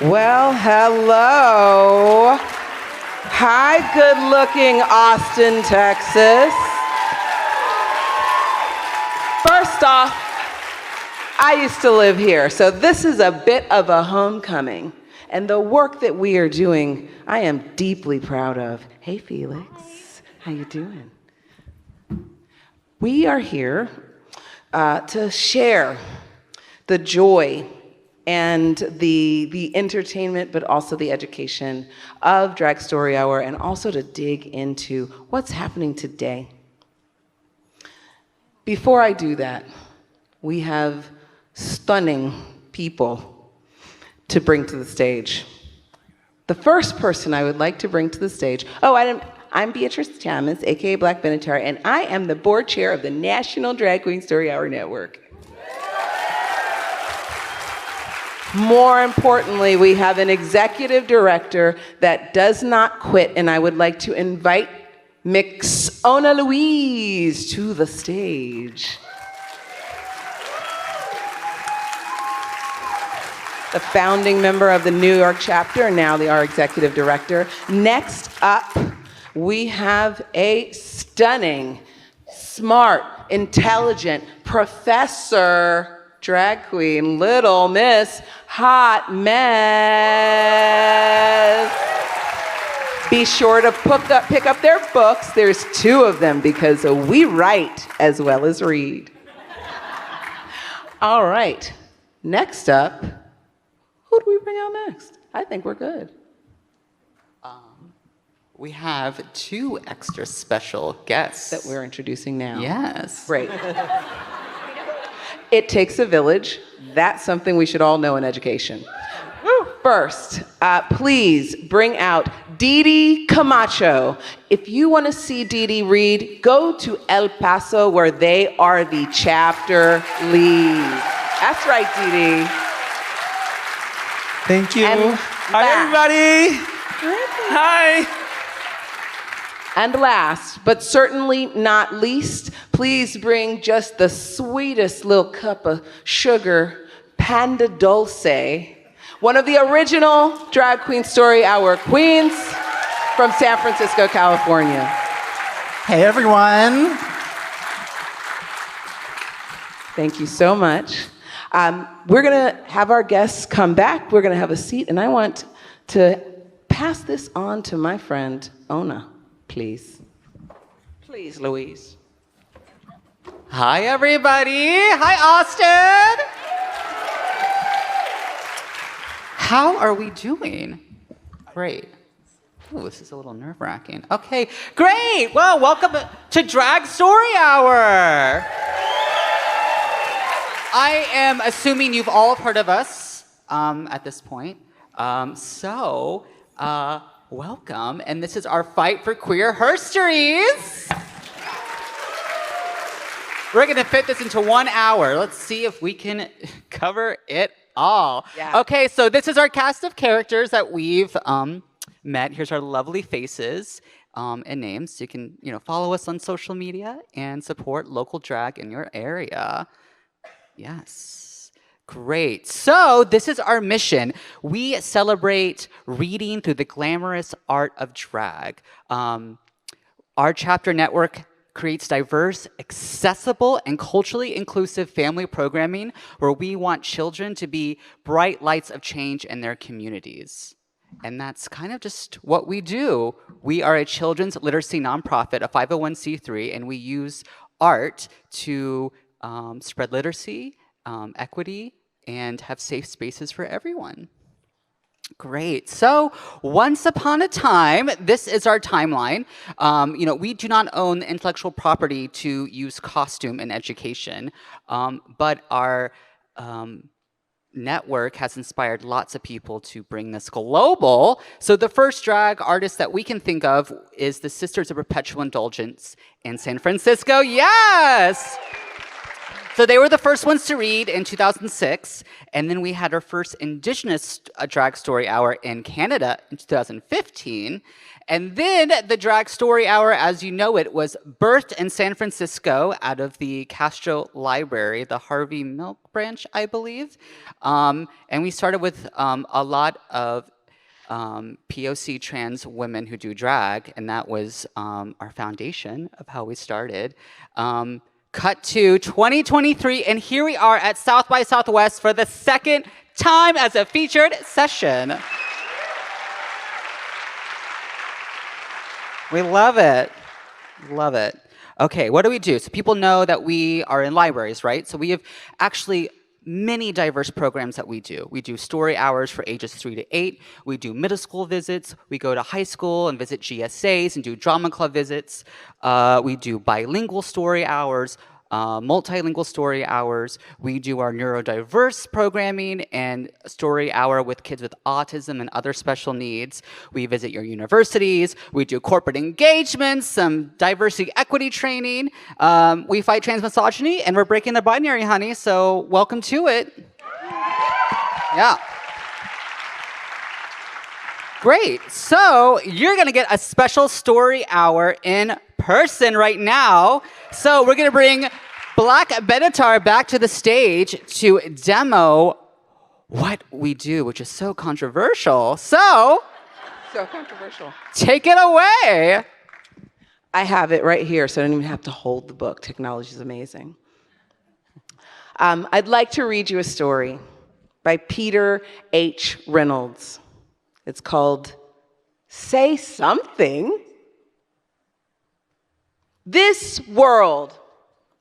Well, hello. Hi, good-looking Austin, Texas. First off, I used to live here, so this is a bit of a homecoming. And the work that we are doing, I am deeply proud of. Hey, Felix, how you doing? We are here to share the joy and the entertainment, but also the education of Drag Story Hour, and also to dig into what's happening today. Before I do that, we have stunning people to bring to the stage. The first person I would like to bring to the stage, I'm Beatrice, aka Black Benetari, and I am the board chair of the National Drag Queen Story Hour Network. More importantly, we have an executive director that does not quit, and I would like to invite Mix Ona Louise to the stage. The founding member of the New York chapter, and now our executive director. Next up, we have a stunning, smart, intelligent professor, drag queen, Little Miss Hot Mess. Be sure to pick up their books. There's 2 of them because we write as well as read. All right, next up, who do we bring out next? I think we're good. We have 2 extra special guests That we're introducing now. Yes. Great. It takes a village. That's something we should all know in education. First, please bring out Dee Dee Camacho. If you want to see Dee Dee read, go to El Paso where they are the chapter lead. That's right, Dee Dee. Thank you. And Hi, everybody. Hi. And last, but certainly not least, please bring just the sweetest little cup of sugar, Panda Dulce, one of the original Drag Queen Story Hour queens from San Francisco, California. Hey, everyone. Thank you so much. We're gonna have our guests come back. We're gonna have a seat, and I want to pass this on to my friend, Ona. Please. Please, Louise. Hi, everybody. Hi, Austin. How are we doing? Great. Ooh, this is a little nerve-wracking. Okay, great. Well, welcome to Drag Story Hour. I am assuming you've all heard of us at this point. Welcome, and this is our fight for queer Herstories. We're gonna fit this into 1 hour. Let's see if we can cover it all. Yeah. Okay, so this is our cast of characters that we've met. Here's our lovely faces and names. You can, follow us on social media and support local drag in your area. Yes. Great. So this is our mission. We celebrate reading through the glamorous art of drag. Our chapter network creates diverse, accessible, and culturally inclusive family programming where we want children to be bright lights of change in their communities. And that's kind of just what we do. We are a children's literacy nonprofit, a 501c3, and we use art to spread literacy, equity, and have safe spaces for everyone. Great. So once upon a time, this is our timeline. We do not own the intellectual property to use costume in education, but our network has inspired lots of people to bring this global. So the first drag artist that we can think of is the Sisters of Perpetual Indulgence in San Francisco. Yes! So they were the first ones to read in 2006. And then we had our first Indigenous drag story hour in Canada in 2015. And then the drag story hour, as you know it, was birthed in San Francisco out of the Castro Library, the Harvey Milk branch, I believe. And we started with a lot of POC trans women who do drag, and that was our foundation of how we started. Cut to 2023, and here we are at South by Southwest for the second time as a featured session. We love it. Love it. Okay, what do we do? So people know that we are in libraries, right? So we have actually many diverse programs that we do. We do story hours for ages 3 to 8. We do middle school visits. We go to high school and visit GSAs and do drama club visits. We do bilingual story hours, multilingual story hours. We do our neurodiverse programming and story hour with kids with autism and other special needs. We visit your universities. We do corporate engagements, some diversity equity training. We fight trans misogyny, and we're breaking the binary, honey, so welcome to it. Yeah. Great. So you're going to get a special story hour in person right now. So we're going to bring Black Benatar back to the stage to demo what we do, which is so controversial. So controversial. Take it away. I have it right here, so I don't even have to hold the book. Technology is amazing. I'd like to read you a story by Peter H. Reynolds. It's called Say Something. This world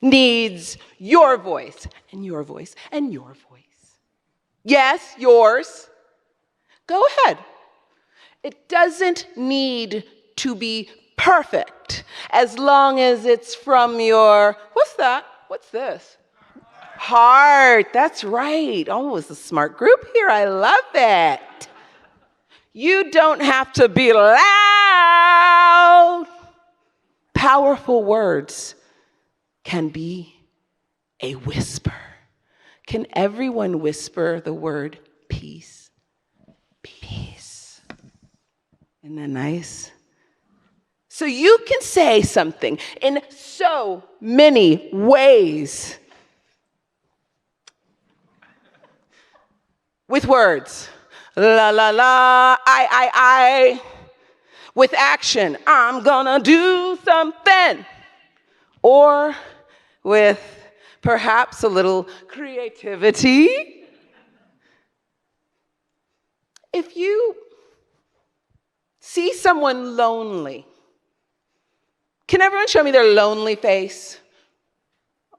needs your voice, and your voice, and your voice. Yes, yours. Go ahead. It doesn't need to be perfect as long as it's from your, what's that? What's this? Heart. That's right. Oh, it's a smart group here. I love it. You don't have to be loud. Powerful words can be a whisper. Can everyone whisper the word peace? Peace. Isn't that nice? So you can say something in so many ways with words. La, la, la, I. With action, I'm gonna do something. Or with perhaps a little creativity. If you see someone lonely, can everyone show me their lonely face?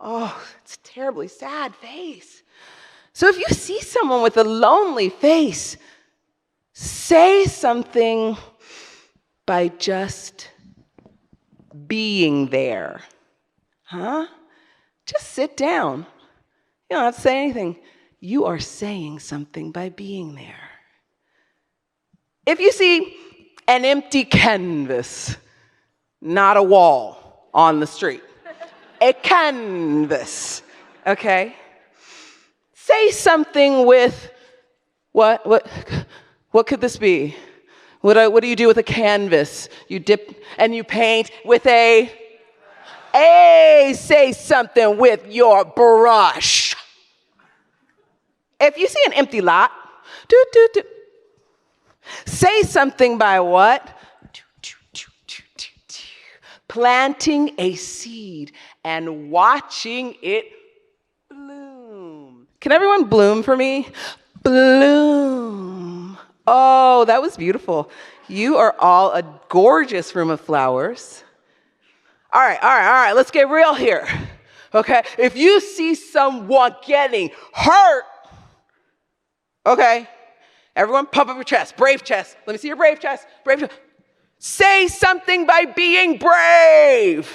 Oh, it's a terribly sad face. So if you see someone with a lonely face, say something by just being there. Huh? Just sit down. You don't have to say anything. You are saying something by being there. If you see an empty canvas, not a wall on the street, a canvas, okay? Say something with, what could this be? What do you do with a canvas? You dip and you paint with a, say something with your brush. If you see an empty lot, say something by what? Planting a seed and watching it bloom. Can everyone bloom for me? Bloom. Oh, that was beautiful. You are all a gorgeous room of flowers. All right, let's get real here. Okay, if you see someone getting hurt, okay, everyone pump up your chest, brave chest. Let me see your brave chest, brave chest. Say something by being brave.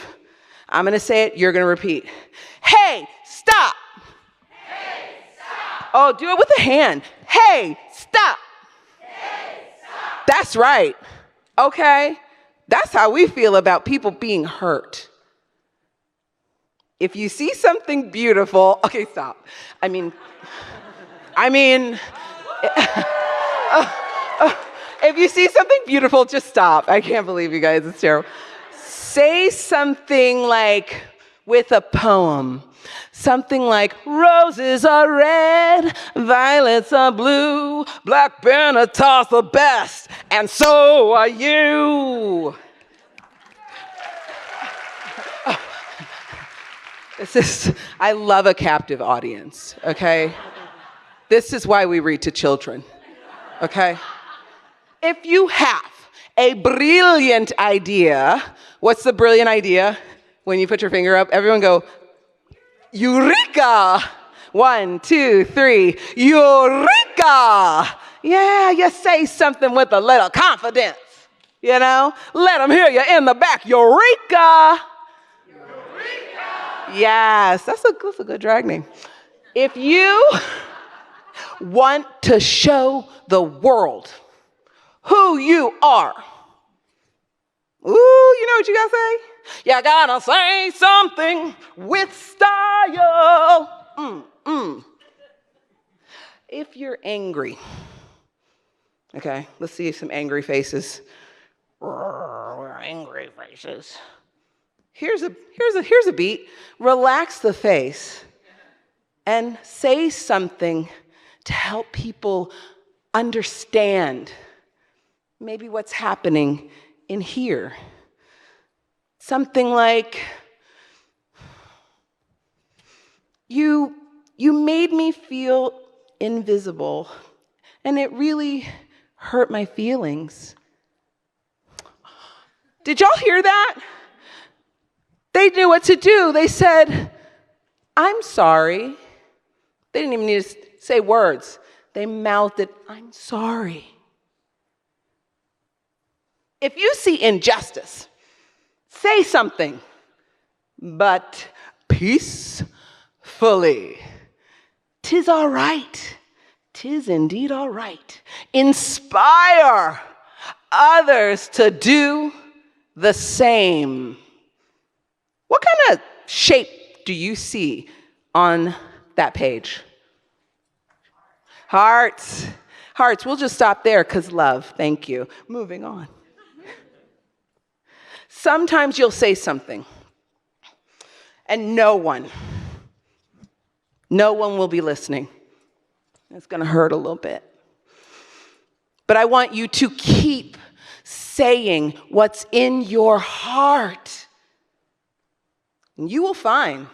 I'm gonna say it, you're gonna repeat. Hey, stop. Hey, stop. Oh, do it with a hand. Hey, stop. Hey, stop. That's right, okay? That's how we feel about people being hurt. If you see something beautiful, okay, stop. I mean, if you see something beautiful, just stop. I can't believe you guys, it's terrible. Say something like, with a poem, something like, roses are red, violets are blue, black Benatar's the best, and so are you. I love a captive audience, okay? This is why we read to children, okay? If you have a brilliant idea, what's the brilliant idea? When you put your finger up, everyone go, Eureka! 1, 2, 3, Eureka! Yeah, you say something with a little confidence, you know? Let them hear you in the back, Eureka! Yes, that's a good drag name. If you want to show the world who you are, ooh, you know what you gotta say? You gotta say something with style. If you're angry, okay, let's see some angry faces. We're angry faces. Here's a beat. Relax the face and say something to help people understand maybe what's happening in here. Something like, you made me feel invisible, and it really hurt my feelings. Did y'all hear that? They knew what to do. They said, I'm sorry. They didn't even need to say words. They mouthed it, I'm sorry. If you see injustice, say something, but peacefully. 'Tis all right. 'Tis indeed all right. Inspire others to do the same. What kind of shape do you see on that page? Hearts. Hearts. We'll just stop there because love. Thank you. Moving on. Sometimes you'll say something and no one will be listening. It's going to hurt a little bit. But I want you to keep saying what's in your heart. And you will find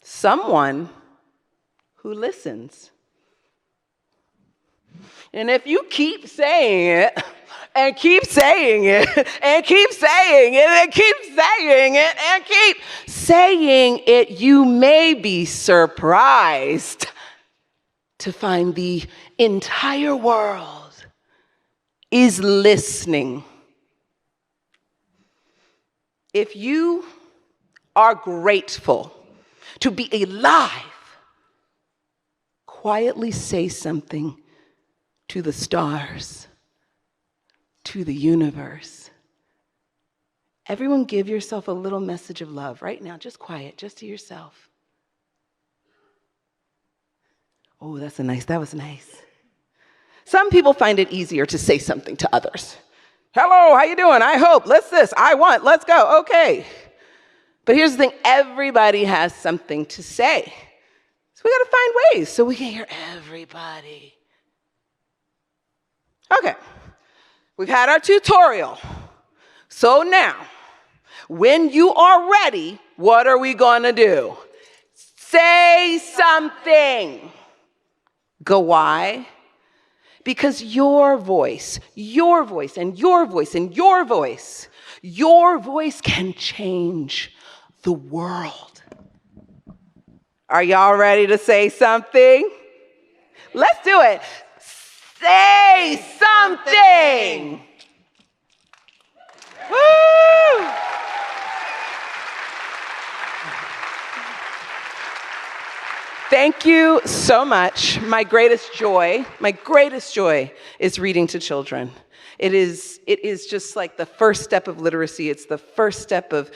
someone who listens. And if you keep saying it, and keep saying it, and keep saying it, and keep saying it, and keep saying it, you may be surprised to find the entire world is listening. If you are grateful to be alive, quietly say something to the stars, to the universe. Everyone give yourself a little message of love right now, just quiet, just to yourself. Oh, that was nice. Some people find it easier to say something to others. Hello, how you doing? I hope, let's this, I want, let's go, okay. But here's the thing, everybody has something to say. So we gotta find ways so we can hear everybody. Okay, we've had our tutorial. So now, when you are ready, what are we gonna do? Say something. Go why? Because your voice, and your voice, and your voice can change the world. Are y'all ready to say something? Let's do it. Say something. Woo! Thank you so much. My greatest joy is reading to children. It is just like the first step of literacy. It's the first step of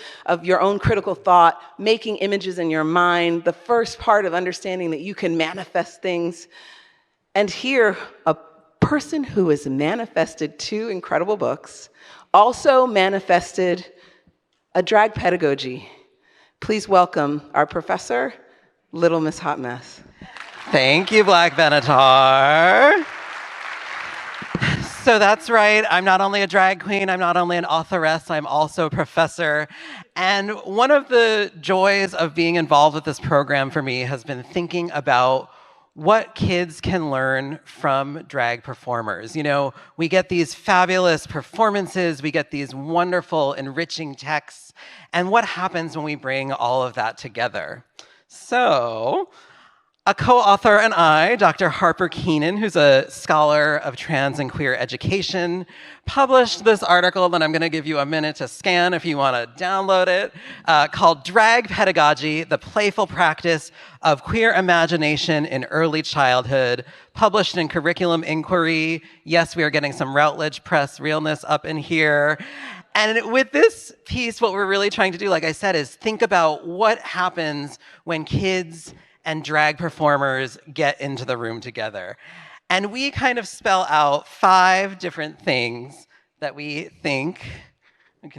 your own critical thought, making images in your mind, the first part of understanding that you can manifest things. And here, a person who has manifested 2 incredible books also manifested a drag pedagogy. Please welcome our professor, Little Miss Hot Mess. Thank you, Black Venator. So that's right, I'm not only a drag queen, I'm not only an authoress, I'm also a professor. And one of the joys of being involved with this program for me has been thinking about what kids can learn from drag performers. You know, we get these fabulous performances, we get these wonderful, enriching texts, and what happens when we bring all of that together? So, a co-author and I, Dr. Harper Keenan, who's a scholar of trans and queer education, published this article that I'm going to give you a minute to scan if you want to download it, called Drag Pedagogy, the Playful Practice of Queer Imagination in Early Childhood, published in Curriculum Inquiry. Yes, we are getting some Routledge Press realness up in here. And with this piece, what we're really trying to do, like I said, is think about what happens when kids and drag performers get into the room together. And we kind of spell out 5 different things that we think, that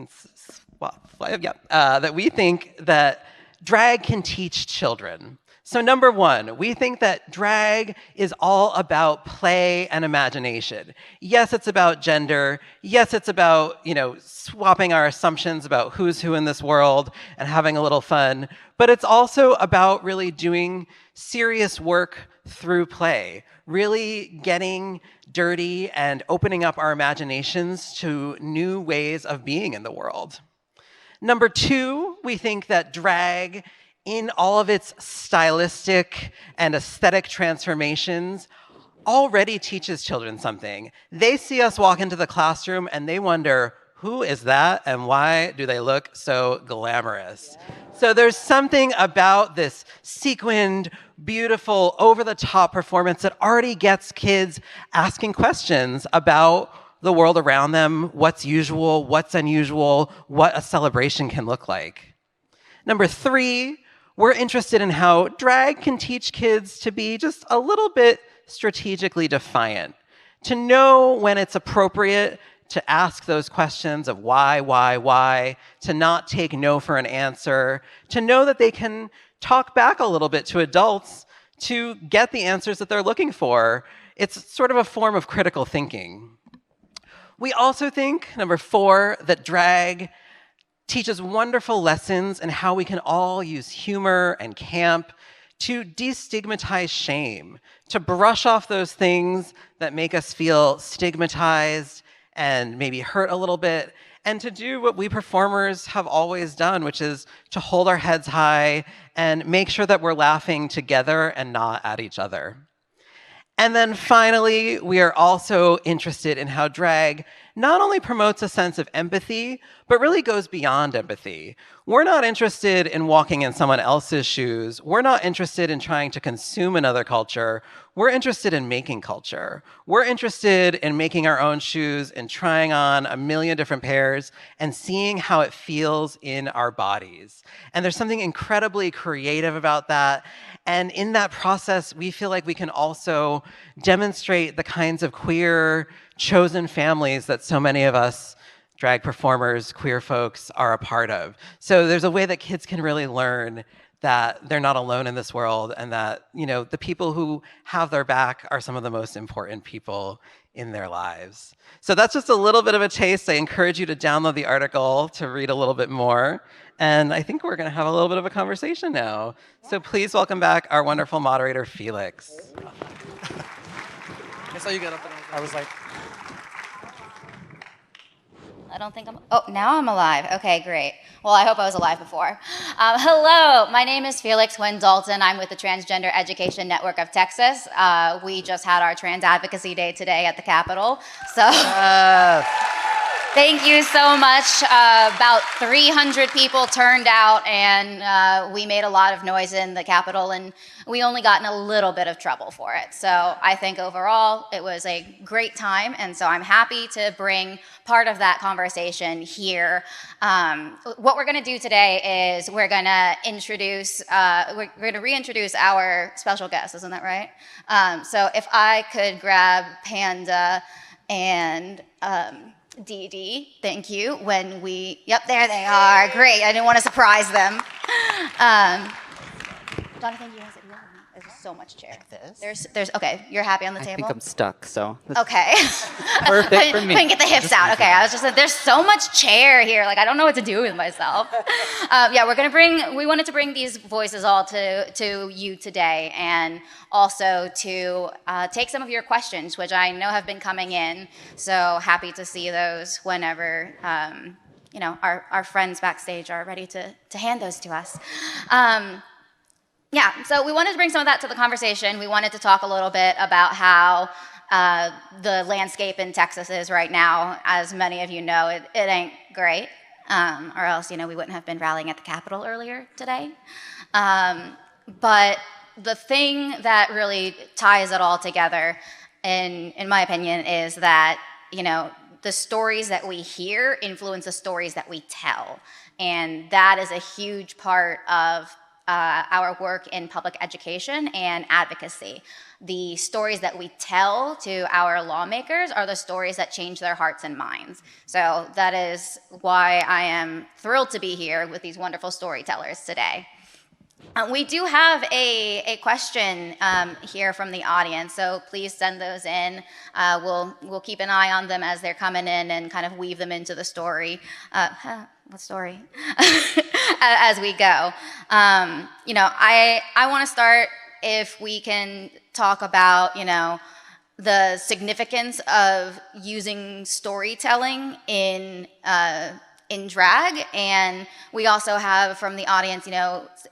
we think that drag can teach children. So number 1, we think that drag is all about play and imagination. Yes, it's about gender. Yes, it's about, swapping our assumptions about who's who in this world and having a little fun. But it's also about really doing serious work through play, really getting dirty and opening up our imaginations to new ways of being in the world. Number 2, we think that drag, in all of its stylistic and aesthetic transformations, already teaches children something. They see us walk into the classroom and they wonder, who is that and why do they look so glamorous? So there's something about this sequined, beautiful, over-the-top performance that already gets kids asking questions about the world around them, what's usual, what's unusual, what a celebration can look like. Number 3, we're interested in how drag can teach kids to be just a little bit strategically defiant, to know when it's appropriate to ask those questions of why, to not take no for an answer, to know that they can talk back a little bit to adults to get the answers that they're looking for. It's sort of a form of critical thinking. We also think, number 4, that drag teaches wonderful lessons in how we can all use humor and camp to destigmatize shame, to brush off those things that make us feel stigmatized and maybe hurt a little bit, and to do what we performers have always done, which is to hold our heads high and make sure that we're laughing together and not at each other. And then finally, we are also interested in how drag not only promotes a sense of empathy, but really goes beyond empathy. We're not interested in walking in someone else's shoes. We're not interested in trying to consume another culture. We're interested in making culture. We're interested in making our own shoes and trying on a million different pairs and seeing how it feels in our bodies. And there's something incredibly creative about that. And in that process, we feel like we can also demonstrate the kinds of queer chosen families that so many of us drag performers, queer folks are a part of. So there's a way that kids can really learn that they're not alone in this world and that, the people who have their back are some of the most important people in their lives. So that's just a little bit of a taste. I encourage you to download the article to read a little bit more. And I think we're going to have a little bit of a conversation now. So please welcome back our wonderful moderator, Felix. I saw you get up and I was like, I don't think now I'm alive. Okay, great. Well, I hope I was alive before. Hello, my name is Felix Nguyen-Dalton. I'm with the Transgender Education Network of Texas. We just had our Trans Advocacy Day today at the Capitol. So Thank you so much. About 300 people turned out, and we made a lot of noise in the Capitol, and we only got in a little bit of trouble for it. So I think overall it was a great time, and so I'm happy to bring part of that conversation here. What we're going to do today is we're going to reintroduce our special guest. Isn't that right? So if I could grab Panda and Dee Dee, thank you. Yep, there they are. Great. I didn't want to surprise them. Jonathan, you have it. There's so much chair. Like this? There's. Okay, you're happy on the I table? think I'm stuck, so this Okay. is perfect for me. Couldn't get the hips out. Okay, I was just like, there's so much chair here. Like, I don't know what to do with myself. Yeah, we wanted to bring these voices all to you today, and also to take some of your questions, which I know have been coming in. So happy to see those whenever our friends backstage are ready to hand those to us. Yeah, so we wanted to bring some of that to the conversation. We wanted to talk a little bit about how the landscape in Texas is right now. As many of you know, it ain't great, or else we wouldn't have been rallying at the Capitol earlier today. But the thing that really ties it all together, in my opinion, is that the stories that we hear influence the stories that we tell, and that is a huge part of our work in public education and advocacy. The stories that we tell to our lawmakers are the stories that change their hearts and minds. So that is why I am thrilled to be here with these wonderful storytellers today. We do have a question here from the audience, so please send those in. We'll keep an eye on them as they're coming in and kind of weave them into the story. What story? As we go. I want to start, if we can talk about, the significance of using storytelling in drag. And we also have from the audience,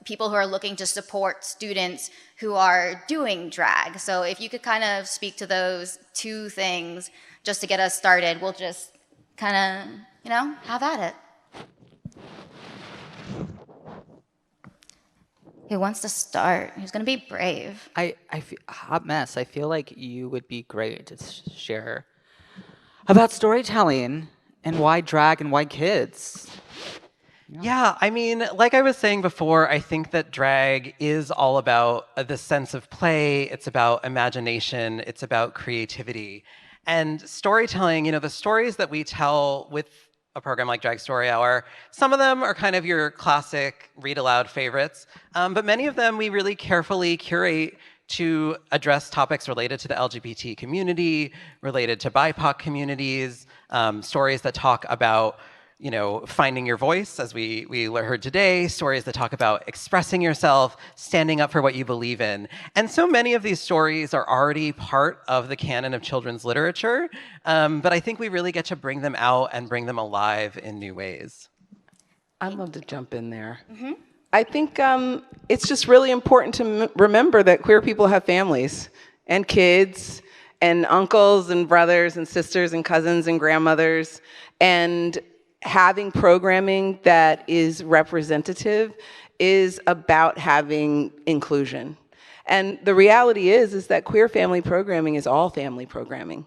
people who are looking to support students who are doing drag. So if you could kind of speak to those two things just to get us started, we'll just kind of, have at it. Who wants to start? Who's going to be brave? Hot mess. I feel like you would be great to share about storytelling and why drag and why kids. Yeah, I mean, like I was saying before, I think that drag is all about the sense of play. It's about imagination. It's about creativity. And storytelling, the stories that we tell with a program like Drag Story Hour, some of them are kind of your classic read aloud favorites, but many of them we really carefully curate to address topics related to the LGBT community, related to BIPOC communities, stories that talk about finding your voice, as we heard today, stories that talk about expressing yourself, standing up for what you believe in. And so many of these stories are already part of the canon of children's literature, but I think we really get to bring them out and bring them alive in new ways. I'd love to jump in there. Mm-hmm. I think it's just really important to remember that queer people have families and kids and uncles and brothers and sisters and cousins and grandmothers, and having programming that is representative is about having inclusion. And the reality is that queer family programming is all family programming.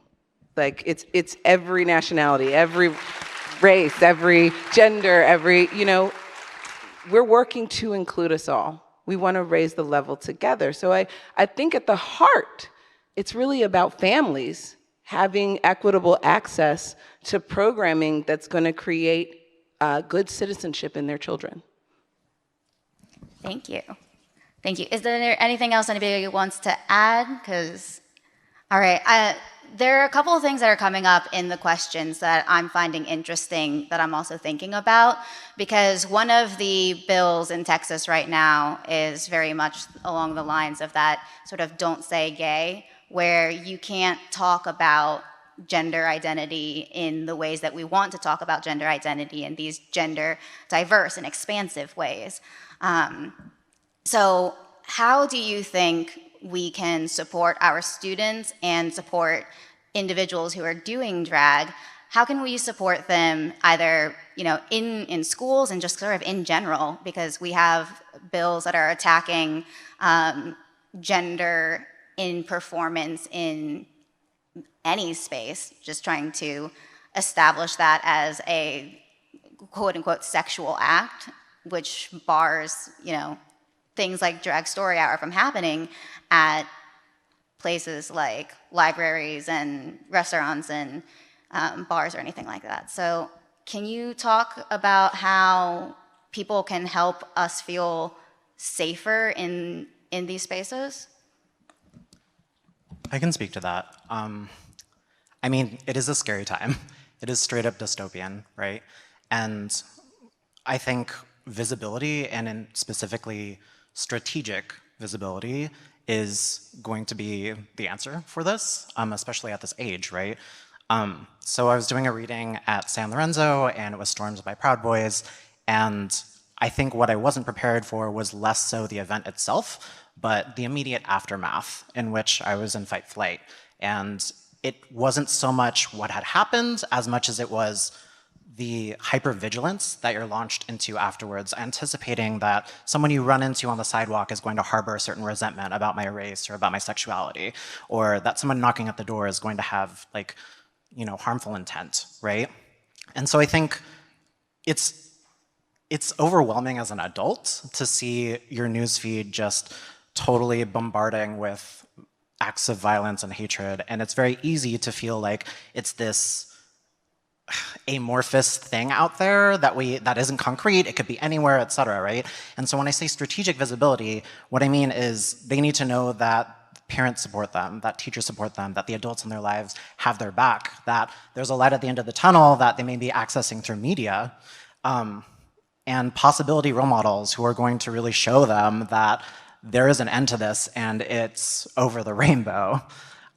Like it's every nationality, every race, every gender, we're working to include us all. We want to raise the level together. So I think at the heart, it's really about families having equitable access to programming that's going to create good citizenship in their children. Thank you. Thank you. Is there anything else anybody wants to add? All right, there are a couple of things that are coming up in the questions that I'm finding interesting that I'm also thinking about, because one of the bills in Texas right now is very much along the lines of that sort of don't say gay, where you can't talk about gender identity in the ways that we want to talk about gender identity in these gender diverse and expansive ways. So how do you think we can support our students and support individuals who are doing drag how can we support them either, in schools and just sort of in general, because we have bills that are attacking gender in performance in any space, just trying to establish that as a quote unquote sexual act, which bars, things like Drag Story Hour from happening at places like libraries and restaurants and bars or anything like that. So can you talk about how people can help us feel safer in these spaces? I can speak to that. I mean, it is a scary time. It is straight up dystopian, right? And I think visibility, and in specifically strategic visibility, is going to be the answer for this, especially at this age, right? So I was doing a reading at San Lorenzo, and it was stormed by Proud Boys, and I think what I wasn't prepared for was less so the event itself, but the immediate aftermath in which I was in fight flight. And it wasn't so much what had happened as much as it was the hypervigilance that you're launched into afterwards, anticipating that someone you run into on the sidewalk is going to harbor a certain resentment about my race or about my sexuality, or that someone knocking at the door is going to have harmful intent, right? And so I think it's overwhelming as an adult to see your newsfeed just totally bombarding with acts of violence and hatred, and it's very easy to feel like it's this amorphous thing out there that isn't concrete, it could be anywhere, et cetera, right? And so when I say strategic visibility, what I mean is they need to know that parents support them, that teachers support them, that the adults in their lives have their back, that there's a light at the end of the tunnel that they may be accessing through media, and possibility role models who are going to really show them that there is an end to this and it's over the rainbow.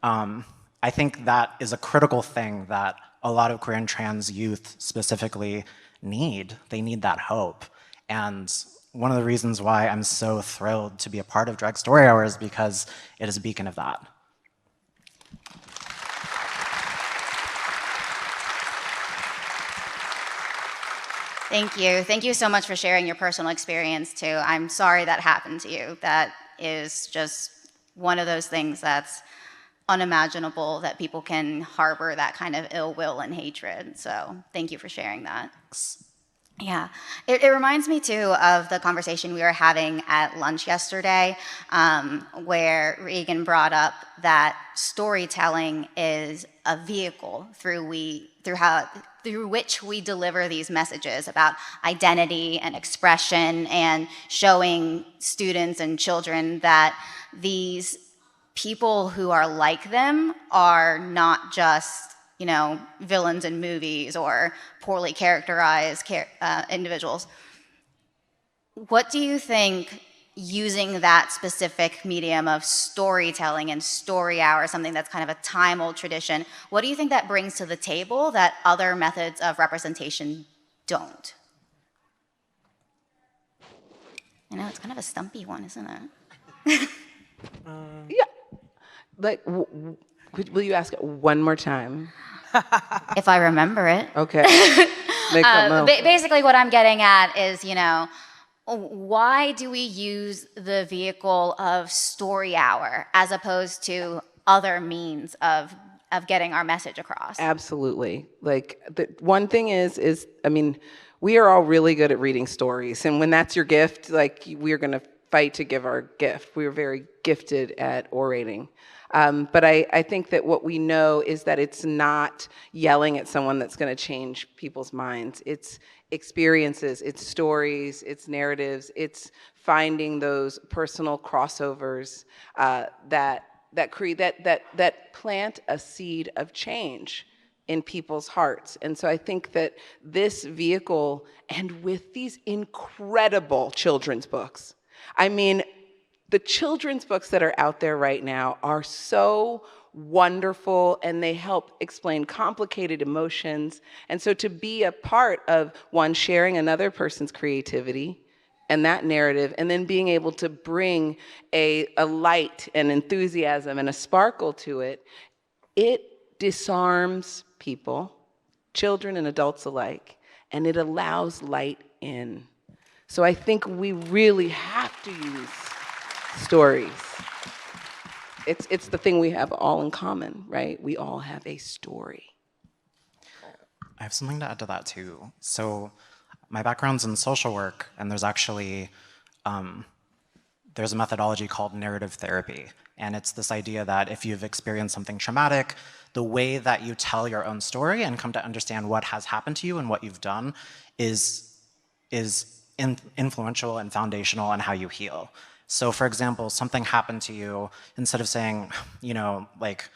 I think that is a critical thing that a lot of queer and trans youth specifically need. They need that hope. And one of the reasons why I'm so thrilled to be a part of Drag Story Hour is because it is a beacon of that. Thank you. Thank you so much for sharing your personal experience too. I'm sorry that happened to you. That is just one of those things that's unimaginable, that people can harbor that kind of ill will and hatred. So thank you for sharing that. Yeah, it reminds me too of the conversation we were having at lunch yesterday, where Regan brought up that storytelling is a vehicle through which we deliver these messages about identity and expression, and showing students and children that these people who are like them are not just, villains in movies or poorly characterized individuals. What do you think, using that specific medium of storytelling and story hour, something that's kind of a time-old tradition, what do you think that brings to the table that other methods of representation don't? I know, it's kind of a stumpy one, isn't it? Yeah. Will you ask it one more time? If I remember it. Okay. Basically, what I'm getting at is, why do we use the vehicle of story hour as opposed to other means of getting our message across? Absolutely. The one thing is we are all really good at reading stories, and when that's your gift, we're going to fight to give our gift. We're very gifted at orating. But I think that what we know is that it's not yelling at someone that's going to change people's minds. It's experiences, it's stories, it's narratives, it's finding those personal crossovers that plant a seed of change in people's hearts. And so I think that this vehicle, and with these incredible children's books, the children's books that are out there right now are so wonderful, and they help explain complicated emotions. And so to be a part of one, sharing another person's creativity and that narrative, and then being able to bring a light and enthusiasm and a sparkle to it, it disarms people. children and adults alike, and it allows light in. So I think we really have to use stories. It's the thing we have all in common, right? We all have a story. I have something to add to that too. So my background's in social work, and there's actually, there's a methodology called narrative therapy. And it's this idea that if you've experienced something traumatic, the way that you tell your own story and come to understand what has happened to you and what you've done is influential and foundational in how you heal. So for example, something happened to you, instead of saying, you know, like,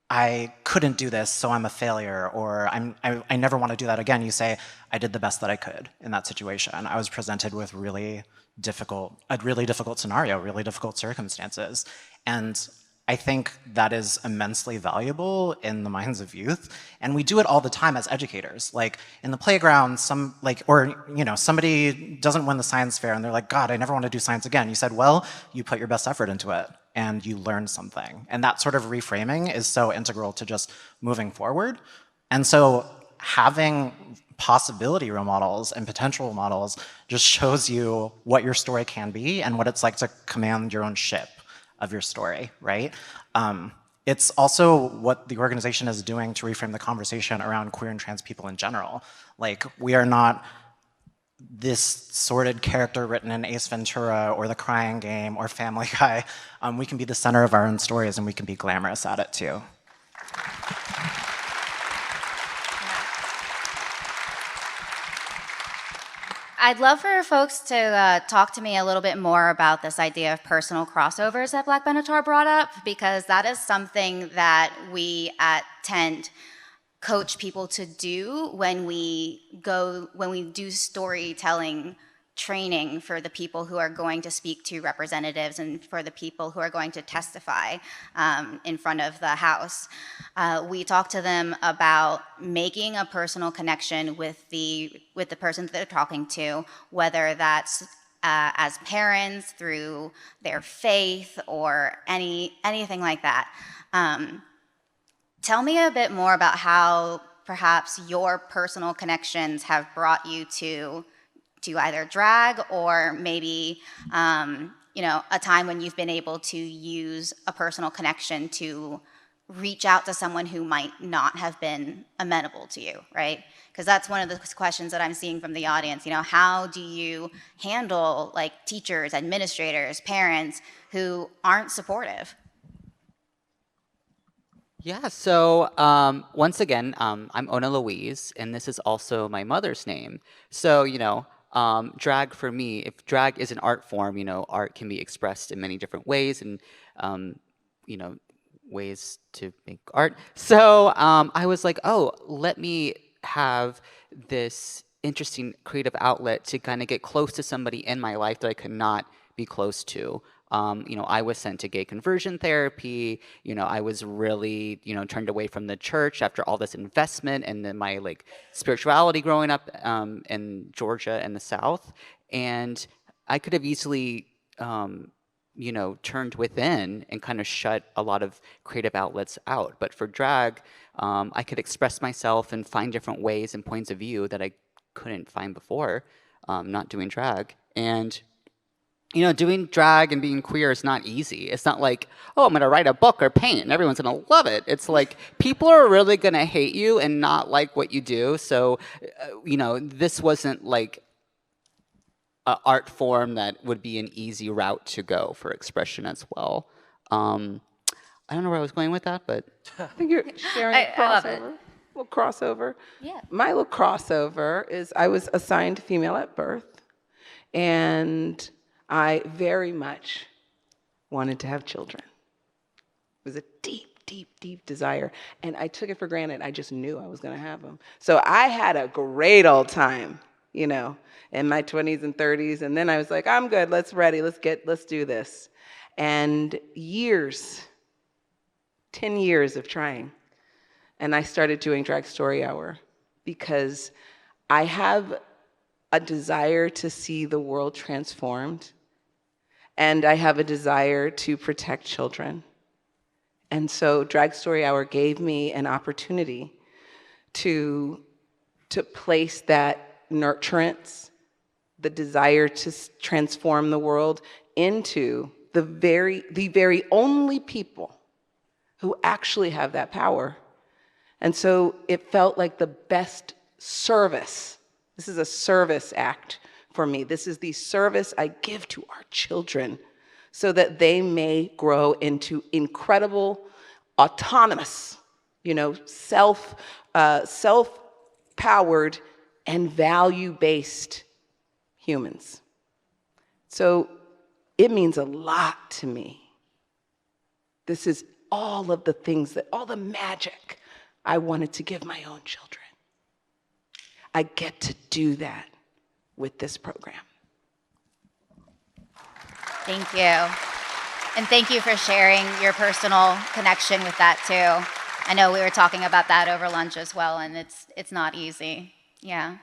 I couldn't do this, so I'm a failure, or I never want to do that again, you say, I did the best that I could in that situation. I was presented with a really difficult scenario, really difficult circumstances. And I think that is immensely valuable in the minds of youth. And we do it all the time as educators. Like in the playground, somebody doesn't win the science fair and they're like, God, I never want to do science again. You said, well, you put your best effort into it and you learned something. And that sort of reframing is so integral to just moving forward. And so having possibility role models and potential role models just shows you what your story can be and what it's like to command your own ship of your story, right? It's also what the organization is doing to reframe the conversation around queer and trans people in general. Like, we are not this sordid character written in Ace Ventura or The Crying Game or Family Guy. We can be the center of our own stories, and we can be glamorous at it too. I'd love for folks to talk to me a little bit more about this idea of personal crossovers that Black Benatar brought up, because that is something that we at Tent coach people to do when we do storytelling training for the people who are going to speak to representatives and for the people who are going to testify in front of the House. We talk to them about making a personal connection with the person that they're talking to, whether that's as parents, through their faith, or anything like that. Tell me a bit more about how perhaps your personal connections have brought you to either drag, or maybe a time when you've been able to use a personal connection to reach out to someone who might not have been amenable to you, right? Because that's one of the questions that I'm seeing from the audience. How do you handle like teachers, administrators, parents who aren't supportive? Yeah, so once again, I'm Ona Louise, and this is also my mother's name. So, drag for me, if drag is an art form, art can be expressed in many different ways and, ways to make art. So I was like, oh, let me have this interesting creative outlet to kind of get close to somebody in my life that I could not be close to. I was sent to gay conversion therapy. I was really, turned away from the church after all this investment and then my spirituality growing up in Georgia and the South. And I could have easily, turned within and kind of shut a lot of creative outlets out. But for drag, I could express myself and find different ways and points of view that I couldn't find before, not doing drag. And doing drag and being queer is not easy. It's not like, oh, I'm going to write a book or paint and everyone's going to love it. It's like people are really going to hate you and not like what you do. So, this wasn't like an art form that would be an easy route to go for expression as well. I don't know where I was going with that, but I think you're sharing a crossover. I love it. Little crossover. Yeah. My little crossover is I was assigned female at birth, and I very much wanted to have children. It was a deep, deep, deep desire, and I took it for granted. I just knew I was going to have them. So I had a great old time, in my 20s and 30s, and then I was like, I'm good, let's do this. And 10 years of trying, and I started doing Drag Story Hour because I have a desire to see the world transformed. And I have a desire to protect children. And so Drag Story Hour gave me an opportunity to place that nurturance, the desire to transform the world into the very only people who actually have that power. And so it felt like the best service. This is a service act for me. This is the service I give to our children so that they may grow into incredible, autonomous, self-powered and value-based humans. So it means a lot to me. This is all of the things all the magic I wanted to give my own children. I get to do that with this program. Thank you. And thank you for sharing your personal connection with that too. I know we were talking about that over lunch as well, and it's not easy. Yeah.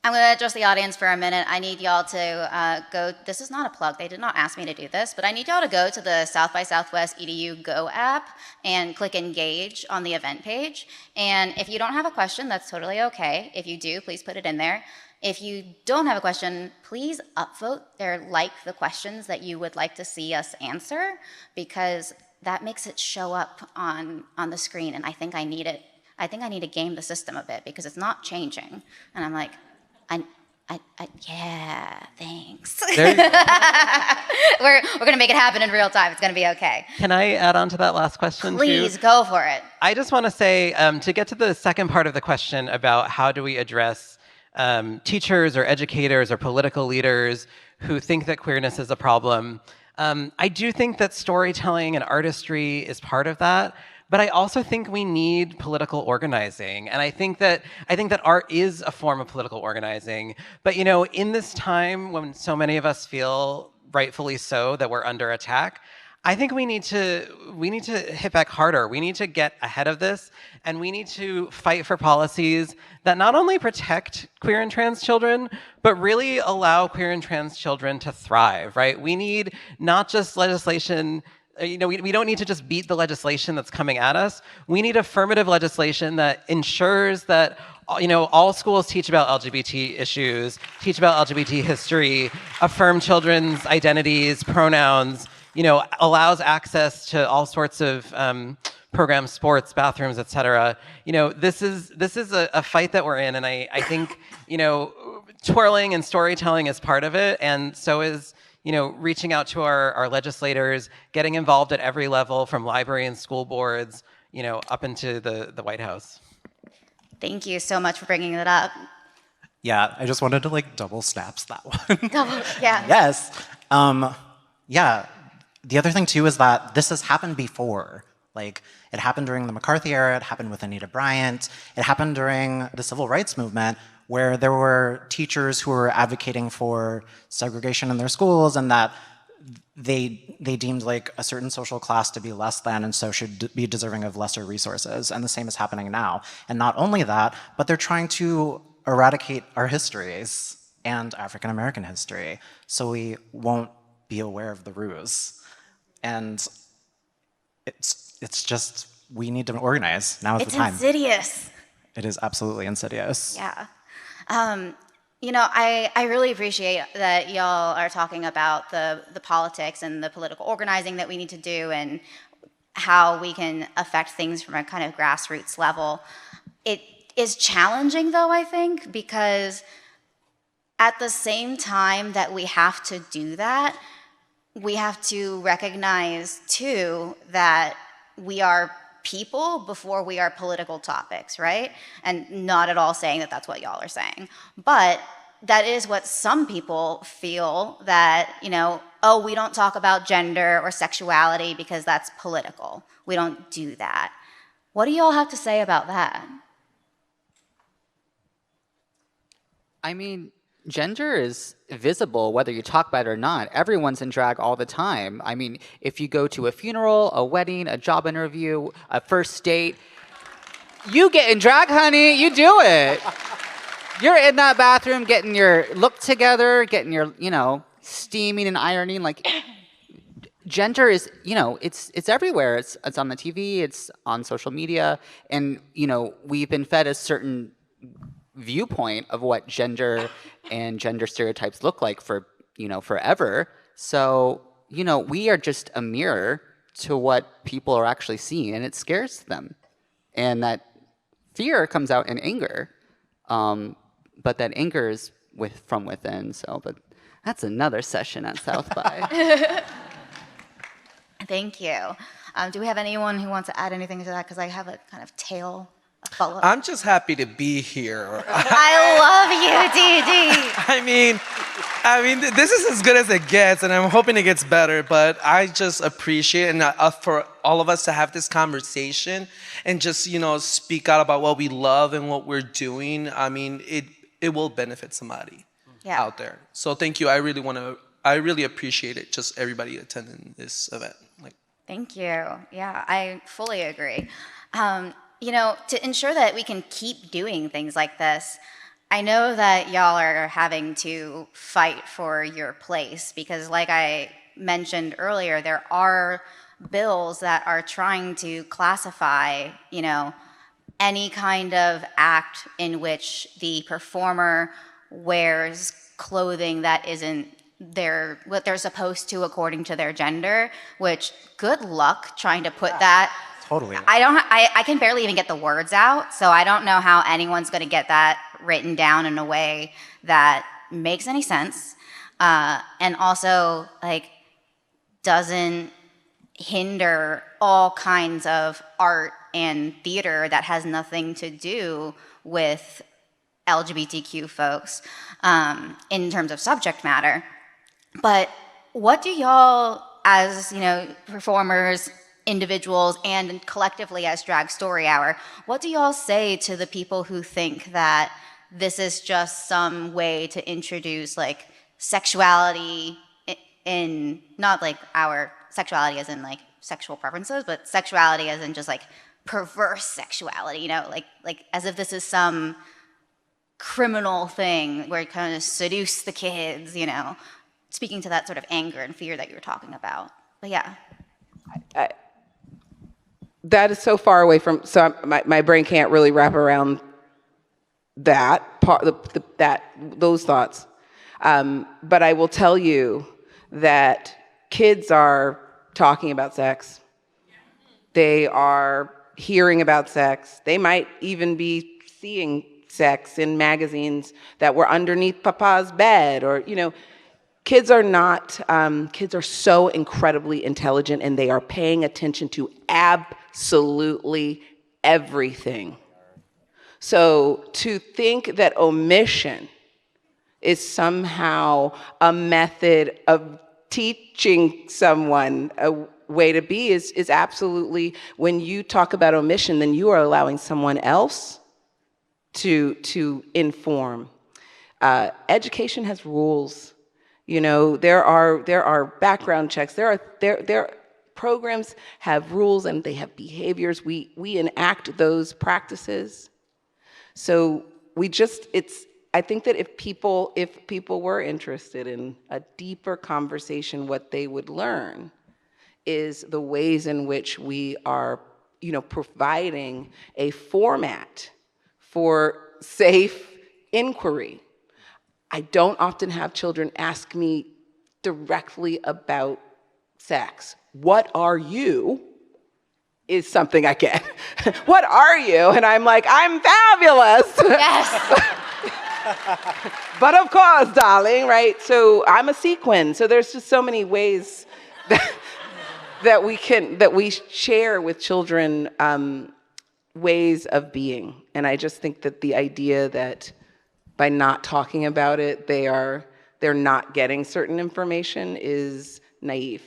I'm going to address the audience for a minute. I need y'all to go. This is not a plug. They did not ask me to do this, but I need y'all to go to the South by Southwest EDU Go app and click Engage on the event page. And if you don't have a question, that's totally okay. If you do, please put it in there. If you don't have a question, please upvote or like the questions that you would like to see us answer, because that makes it show up on the screen, and I think I need it. I think I need to game the system a bit because it's not changing. And I'm like, yeah, thanks. We're gonna make it happen in real time. It's gonna be okay. Can I add on to that last question? Please, go for it. I just want to say, to get to the second part of the question about how do we address teachers or educators or political leaders who think that queerness is a problem, I do think that storytelling and artistry is part of that. But I also think we need political organizing. And I think that art is a form of political organizing. But in this time when so many of us feel, rightfully so, that we're under attack, I think we need to hit back harder. We need to get ahead of this, and we need to fight for policies that not only protect queer and trans children, but really allow queer and trans children to thrive, right? We need not just legislation. We don't need to just beat the legislation that's coming at us. We need affirmative legislation that ensures that all schools teach about LGBT issues, teach about LGBT history, affirm children's identities, pronouns, allows access to all sorts of programs, sports, bathrooms, et cetera. This is a fight that we're in, and I think twirling and storytelling is part of it, and so is reaching out to our legislators, getting involved at every level, from library and school boards, up into the White House. Thank you so much for bringing that up. Yeah, I just wanted to double snaps that one. Yeah. Yes. Yeah. The other thing too is that this has happened before. It happened during the McCarthy era, it happened with Anita Bryant, it happened during the civil rights movement, where there were teachers who were advocating for segregation in their schools, and that they deemed a certain social class to be less than, and so should be deserving of lesser resources. And the same is happening now. And not only that, but they're trying to eradicate our histories and African American history, so we won't be aware of the ruse. And it's just, we need to organize. Now is the time. It's insidious. It is absolutely insidious. Yeah. I really appreciate that y'all are talking about the politics and the political organizing that we need to do and how we can affect things from a kind of grassroots level. It is challenging, though, I think, because at the same time that we have to do that, we have to recognize, too, that we are people before we are political topics, right? And not at all saying that that's what y'all are saying. But that is what some people feel, that, we don't talk about gender or sexuality because that's political. We don't do that. What do y'all have to say about that? I mean, gender is visible whether you talk about it or not. Everyone's in drag all the time. I mean, if you go to a funeral, a wedding, a job interview, a first date, you get in drag, honey. You do it. You're in that bathroom getting your look together, getting your, steaming and ironing. gender is, it's everywhere. It's on the TV, it's on social media, and we've been fed a certain viewpoint of what gender and gender stereotypes look like for forever. So we are just a mirror to what people are actually seeing, and it scares them, and that fear comes out in anger, but that anger is from within. So, but that's another session at South by. Thank you. Do we have anyone who wants to add anything to that? Because I have a kind of tail, a follow-up. I'm just happy to be here. I love you, Dee. I mean, this is as good as it gets, and I'm hoping it gets better, but I just appreciate and for all of us to have this conversation and just, speak out about what we love and what we're doing. I mean, it will benefit somebody out there. So thank you. I really appreciate it, just everybody attending this event. Thank you. Yeah, I fully agree. To ensure that we can keep doing things like this, I know that y'all are having to fight for your place because, like I mentioned earlier, there are bills that are trying to classify, any kind of act in which the performer wears clothing that isn't what they're supposed to according to their gender, which good luck trying to put that. Totally. I can barely even get the words out, so I don't know how anyone's going to get that written down in a way that makes any sense, and also doesn't hinder all kinds of art and theater that has nothing to do with LGBTQ folks in terms of subject matter. But what do y'all, as performers, individuals, and collectively as Drag Story Hour, what do y'all say to the people who think that this is just some way to introduce sexuality in not our sexuality as in sexual preferences, but sexuality as in just perverse sexuality, as if this is some criminal thing where you kind of seduce the kids, speaking to that sort of anger and fear that you were talking about. But yeah. That is so far away from, so my brain can't really wrap around that part, those thoughts. But I will tell you that kids are talking about sex. They are hearing about sex. They might even be seeing sex in magazines that were underneath Papa's bed, or kids are so incredibly intelligent, and they are paying attention to absolutely everything. So to think that omission is somehow a method of teaching someone a way to be is absolutely, when you talk about omission, then you are allowing someone else to inform. Education has rules. There are background checks. There programs have rules and they have behaviors. We enact those practices. So I think that if people were interested in a deeper conversation, what they would learn is the ways in which we are, providing a format for safe inquiry. I don't often have children ask me directly about sex. What are you? Is something I get. What are you? And I'm like, I'm fabulous. Yes. But of course, darling, right? So I'm a sequin. So there's just so many ways that we share with children ways of being. And I just think that the idea that by not talking about it, they're not getting certain information is naive.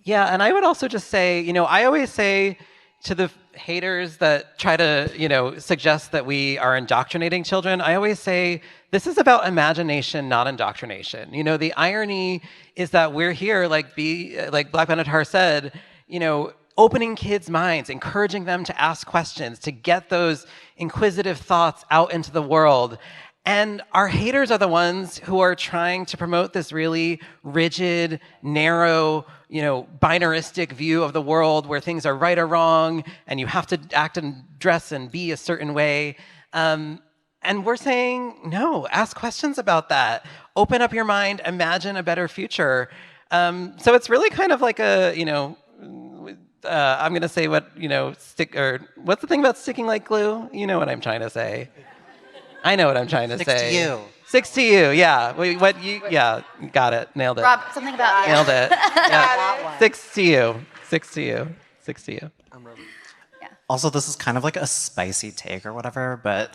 Yeah, and I would also just say, I always say to the haters that try to, suggest that we are indoctrinating children, I always say, this is about imagination, not indoctrination. The irony is that we're here, like Black Benatar said, opening kids' minds, encouraging them to ask questions, to get those inquisitive thoughts out into the world. And our haters are the ones who are trying to promote this really rigid, narrow, binaristic view of the world where things are right or wrong, and you have to act and dress and be a certain way. And we're saying, no, ask questions about that. Open up your mind, imagine a better future. So it's really kind of like a, I'm going to say what's the thing about sticking like glue? You know what I'm trying to say. I know what I'm trying to say. Sticks to you. Sticks to you, yeah. Got it, nailed it. Rob, something about Nailed it. Yeah. Sticks to you. Sticks to you. Sticks to you. Also, this is kind of like a spicy take or whatever, but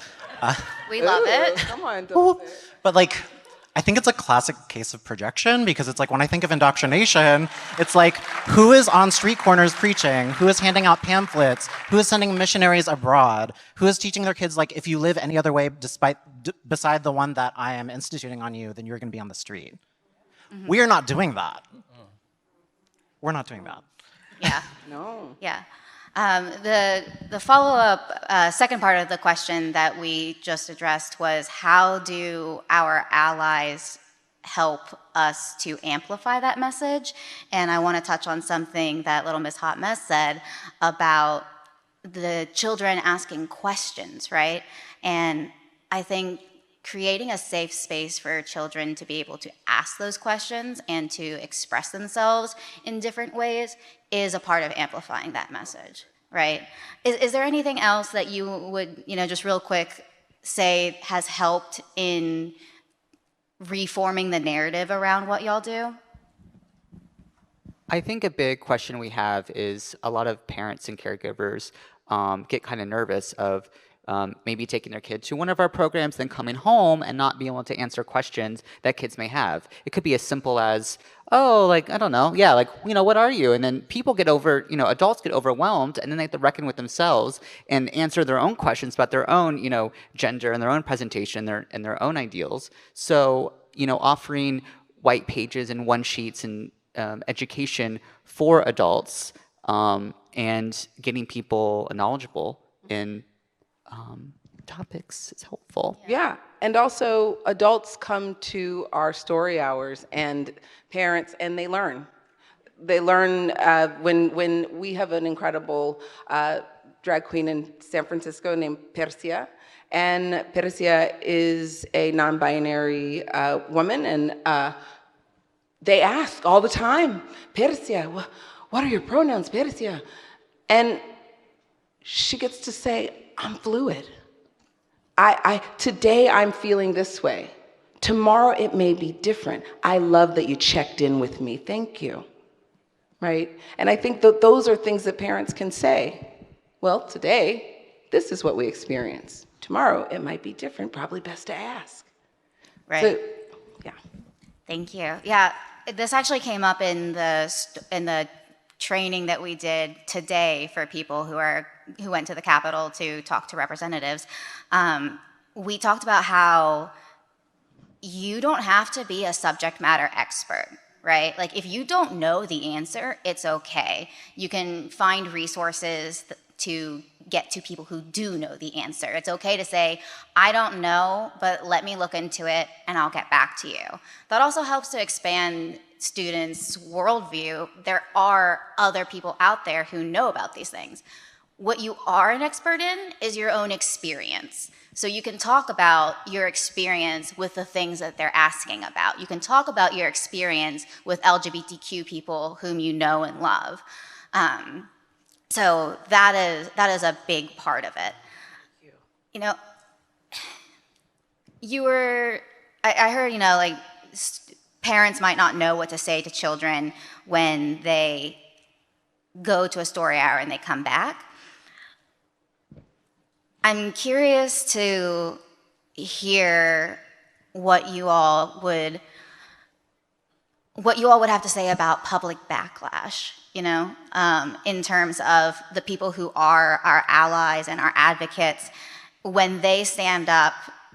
We love it. Come on, don't say it. but like, I think it's a classic case of projection because it's like when I think of indoctrination, it's like who is on street corners preaching, who is handing out pamphlets, who is sending missionaries abroad, who is teaching their kids like if you live any other way beside the one that I am instituting on you, then you're going to be on the street. Mm-hmm. We are not doing that. We're not doing that. Yeah. No. Yeah. The follow-up second part of the question that we just addressed was how do our allies help us to amplify that message? And I want to touch on something that Little Miss Hot Mess said about the children asking questions, right? And I think creating a safe space for children to be able to ask those questions and to express themselves in different ways is a part of amplifying that message, right? Is there anything else that you would, just real quick say has helped in reforming the narrative around what y'all do? I think a big question we have is a lot of parents and caregivers get kind of nervous of maybe taking their kid to one of our programs, then coming home and not being able to answer questions that kids may have. It could be as simple as, oh, like, I don't know, yeah, like, what are you? And then people get adults get overwhelmed, and then they have to reckon with themselves and answer their own questions about their own, gender and their own presentation and their own ideals. So, offering white pages and one sheets and education for adults and getting people knowledgeable in topics is helpful. Yeah, and also adults come to our story hours and parents, and they learn. They learn when we have an incredible drag queen in San Francisco named Persia, and Persia is a non-binary woman, and they ask all the time, Persia, what are your pronouns, Persia? And she gets to say, I'm fluid. Today I'm feeling this way. Tomorrow it may be different. I love that you checked in with me. Thank you. Right? And I think that those are things that parents can say. Well, today, this is what we experience. Tomorrow it might be different. Probably best to ask. Right. So, yeah. Thank you. Yeah, this actually came up in the training that we did today for people who went to the Capitol to talk to representatives. We talked about how you don't have to be a subject matter expert, right? Like if you don't know the answer, it's okay. You can find resources to get to people who do know the answer. It's okay to say, I don't know, but let me look into it and I'll get back to you. That also helps to expand students' worldview. There are other people out there who know about these things. What you are an expert in is your own experience. So you can talk about your experience with the things that they're asking about. You can talk about your experience with LGBTQ people whom you know and love. So that is a big part of it. I heard, parents might not know what to say to children when they go to a story hour and they come back. I'm curious to hear what you all would have to say about public backlash, in terms of the people who are our allies and our advocates, when they stand up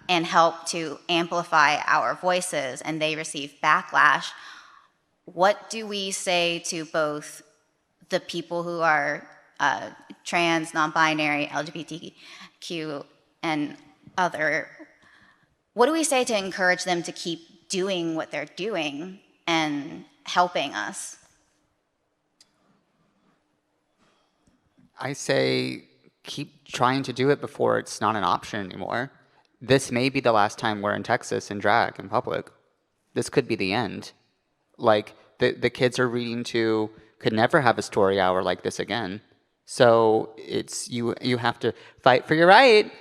and help to amplify our voices and they receive backlash. What do we say to both the people who are trans, non-binary, LGBTQ, and other? what do we say to encourage them to keep doing what they're doing and helping us? I say keep trying to do it before it's not an option anymore. This may be the last time we're in Texas in drag in public. This could be the end. Like, the kids are reading to could never have a story hour like this again. So it's you have to fight for your right,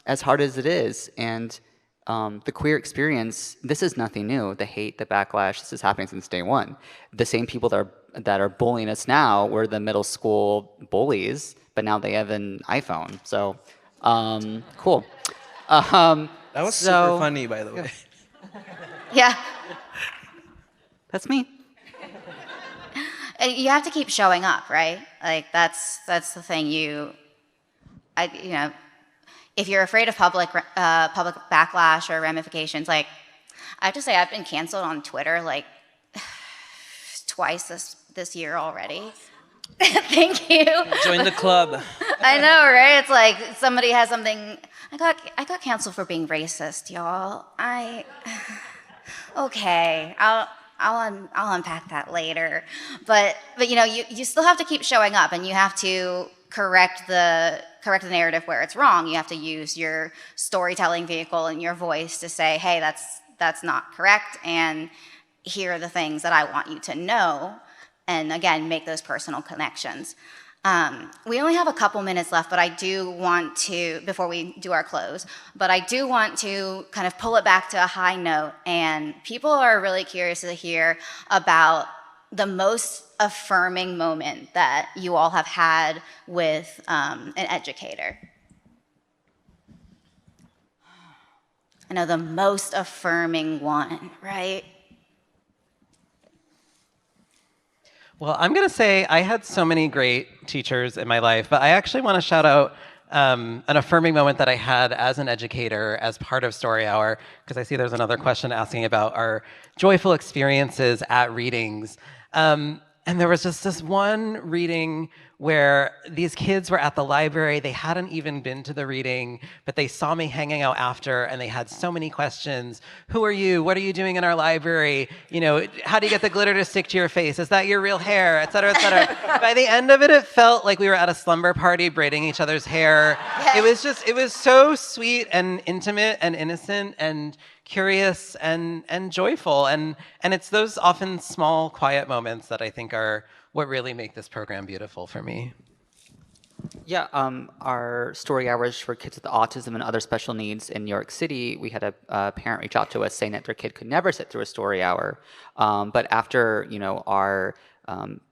as hard as it is. And the queer experience, this is nothing new. The hate, the backlash, this is happening since day one. The same people that are bullying us now were the middle school bullies, but now they have an iPhone. So, cool. That was super funny, by the way. Yeah. That's me. You have to keep showing up, right? Like that's the thing. If you're afraid of public backlash or ramifications, like I have to say, I've been canceled on Twitter like twice this year already. Thank you. Join the club. I know, right? It's like somebody has something. I got canceled for being racist, y'all. Okay. I'll unpack that later. But you still have to keep showing up, and you have to correct the narrative where it's wrong. You have to use your storytelling vehicle and your voice to say, hey, that's not correct, and here are the things that I want you to know, and again, make those personal connections. We only have a couple minutes left, but I do want to, before we do our close, but I do want to kind of pull it back to a high note, and people are really curious to hear about the most affirming moment that you all have had with an educator. I know the most affirming one, right? Well, I'm going to say I had so many great teachers in my life, but I actually want to shout out an affirming moment that I had as an educator as part of Story Hour, because I see there's another question asking about our joyful experiences at readings. And there was just this one reading where these kids were at the library. They hadn't even been to the reading, but they saw me hanging out after, and they had so many questions. Who are you? What are you doing in our library? How do you get the glitter to stick to your face? Is that your real hair? Et cetera, et cetera. By the end of it, it felt like we were at a slumber party braiding each other's hair. Yes. It was so sweet and intimate and innocent and curious and joyful. And it's those often small, quiet moments that I think are what really make this program beautiful for me. Yeah, our story hours for kids with autism and other special needs in New York City, we had a parent reach out to us saying that their kid could never sit through a story hour. But after, our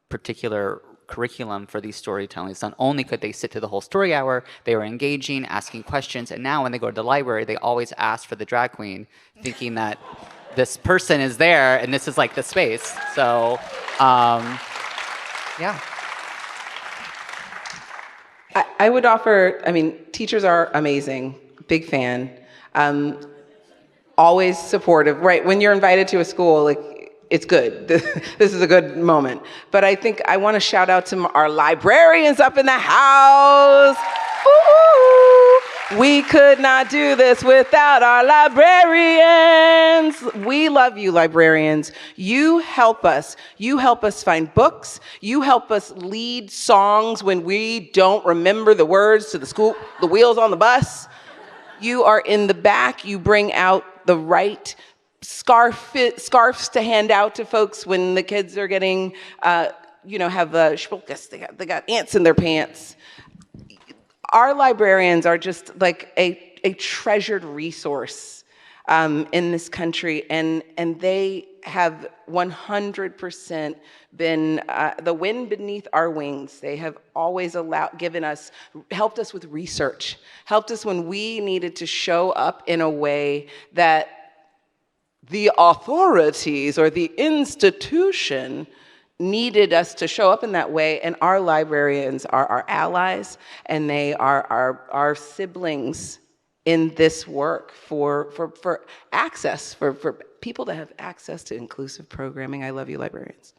particular curriculum for these storytellings, not only could they sit through the whole story hour, they were engaging, asking questions, and now when they go to the library, they always ask for the drag queen, thinking that this person is there and this is like the space. So, yeah. I would offer, teachers are amazing, big fan, always supportive, right? When you're invited to a school, it's good. This is a good moment. But I think I want to shout out to our librarians up in the house. Woo-hoo! We could not do this without our librarians. We love you, librarians. You help us. You help us find books. You help us lead songs when we don't remember the words to the wheels on the bus. You are in the back. You bring out the right scarves to hand out to folks when the kids are getting, have a shpulkas. They got ants in their pants. Our librarians are just like a treasured resource in this country, and they have 100% been the wind beneath our wings. They have always helped us with research, helped us when we needed to show up in a way that the authorities or the institution needed us to show up in that way, and our librarians are our allies, and they are our siblings in this work for access, for people to have access to inclusive programming. I love you, librarians.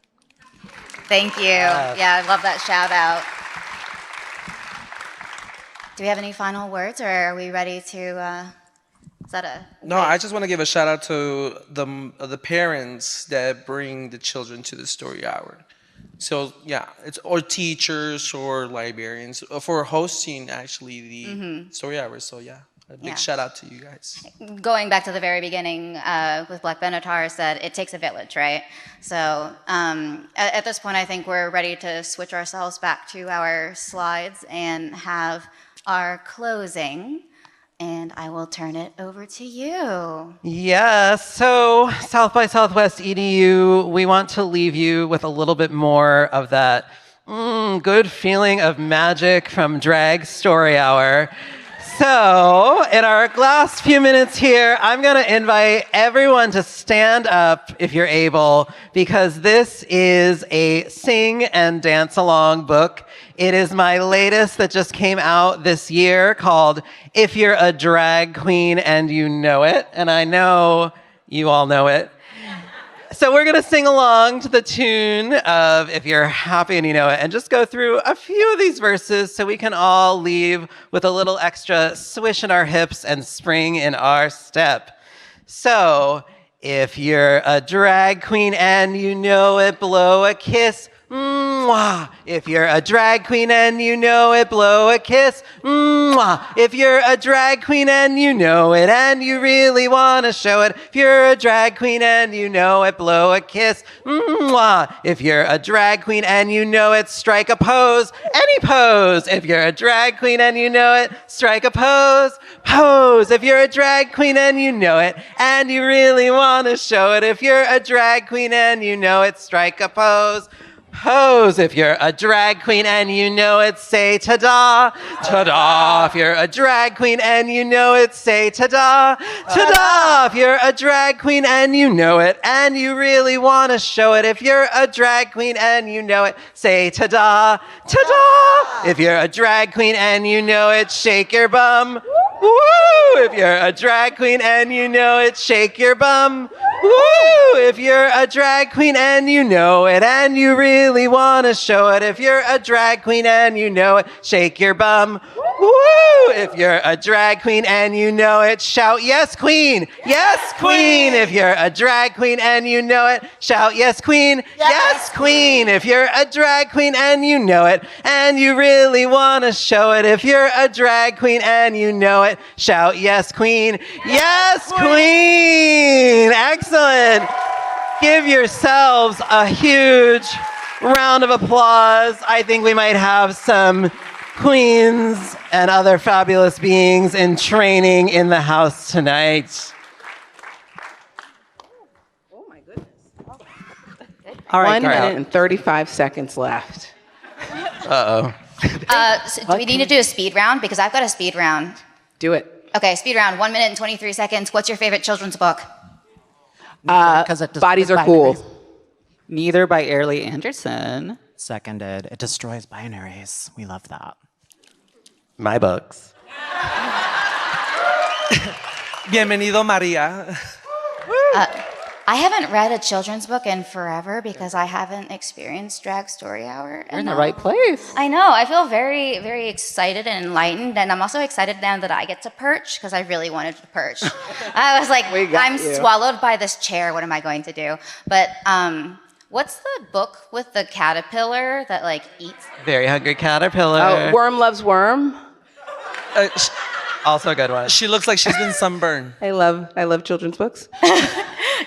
Thank you. Yeah, I love that shout out. Do we have any final words, or are we ready to Is that a No, I just want to give a shout out to the parents that bring the children to the story hour. So yeah, it's or teachers or librarians for hosting actually the story hour. So yeah, a big shout out to you guys. Going back to the very beginning with Black Benatar said it takes a village, right? So at this point, I think we're ready to switch ourselves back to our slides and have our closing. And I will turn it over to you. Yes, so South by Southwest EDU, we want to leave you with a little bit more of that good feeling of magic from Drag Story Hour. So, in our last few minutes here, I'm going to invite everyone to stand up if you're able, because this is a sing and dance along book. It is my latest that just came out this year called If You're a Drag Queen and You Know It. And I know you all know it. So we're going to sing along to the tune of If You're Happy and You Know It and just go through a few of these verses so we can all leave with a little extra swish in our hips and spring in our step. So, if you're a drag queen and you know it, blow a kiss. Mwah. If you're a drag queen and you know it, blow a kiss. Mwah. If you're a drag queen and you know it and you really want to show it. If you're a drag queen and you know it, blow a kiss. Mwah. If you're a drag queen and you know it, strike a pose. Any pose. If you're a drag queen and you know it, strike a pose. Pose. If you're a drag queen and you know it and you really want to show it. If you're a drag queen and you know it, strike a pose. Pose. If you're a drag queen and you know it, say ta-da, ta-da. If you're a drag queen and you know it, say ta-da, ta-da. If you're a drag queen and you know it and you really want to show it. If you're a drag queen and you know it, say ta-da, ta-da. If you're a drag queen and you know it, shake your bum. Woo! If you're a drag queen and you know it, shake your bum. Woo! If you're a drag queen and you know it and you really want to show it. If you're a drag queen and you know it, shake your bum. Woo! If you're a drag queen and you know it, shout yes, queen. Yes, queen. If you're a drag queen and you know it, shout yes, queen. Yes, queen. If you're a drag queen and you know it and you really want to show it. If you're a drag queen and you know it, shout yes, queen. Yes, queen. Excellent. Give yourselves a huge round of applause. I think we might have some queens and other fabulous beings in training in the house tonight. Oh my goodness. All right, 1 minute and 35 seconds left. Uh-oh. So do we need to do a speed round? Because I've got a speed round. Do it. Okay, speed round, 1 minute and 23 seconds. What's your favorite children's book? Bodies are cool. Neither by Airlie Anderson. Seconded. It destroys binaries. We love that. My books. Bienvenido, Maria. I haven't read a children's book in forever because I haven't experienced Drag Story Hour. You're in the right place. I know. I feel very, very excited and enlightened, and I'm also excited now that I get to perch because I really wanted to perch. I was like, I'm swallowed by this chair. What am I going to do? But what's the book with the caterpillar that like eats? Very Hungry Caterpillar. Oh, Worm Loves Worm. Also a good one. She looks like she's been sunburned. I love children's books.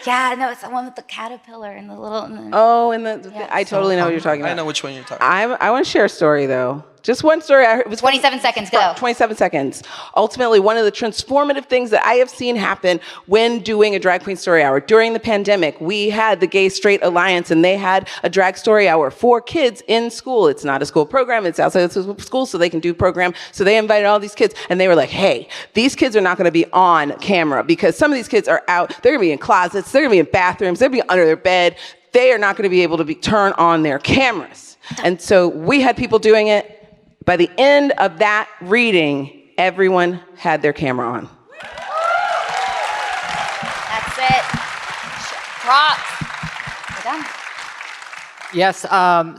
Yeah, no, it's the one with the caterpillar and the little. Oh, and I totally know what you're talking about. I know which one you're talking about. I want to share a story though. Just one story. It was 27 seconds, go. 27 seconds. Ultimately, one of the transformative things that I have seen happen when doing a drag queen story hour. During the pandemic, we had the Gay Straight Alliance, and they had a drag story hour for kids in school. It's not a school program. It's outside of school, so they can do program. So they invited all these kids, and they were like, hey, these kids are not going to be on camera because some of these kids are out. They're going to be in closets. They're going to be in bathrooms. They're going to be under their bed. They are not going to be able to turn on their cameras. And so we had people doing it. By the end of that reading, everyone had their camera on. That's it. Props. We're done. Yes,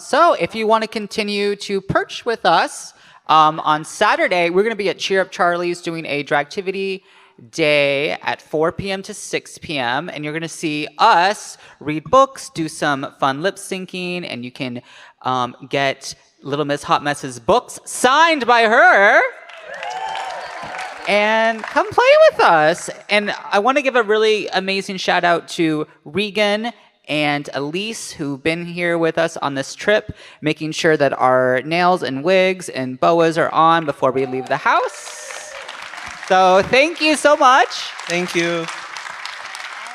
so if you want to continue to perch with us, on Saturday, we're going to be at Cheer Up Charlie's doing a dragtivity day at 4 p.m. to 6 p.m. And you're going to see us read books, do some fun lip syncing, and you can get Little Miss Hot Mess's books signed by her. And come play with us. And I want to give a really amazing shout out to Regan and Elise, who've been here with us on this trip, making sure that our nails and wigs and boas are on before we leave the house. So thank you so much. Thank you.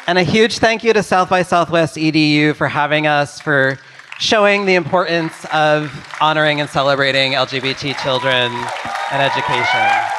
And a huge thank you to South by Southwest EDU for having us, for showing the importance of honoring and celebrating LGBT children and education.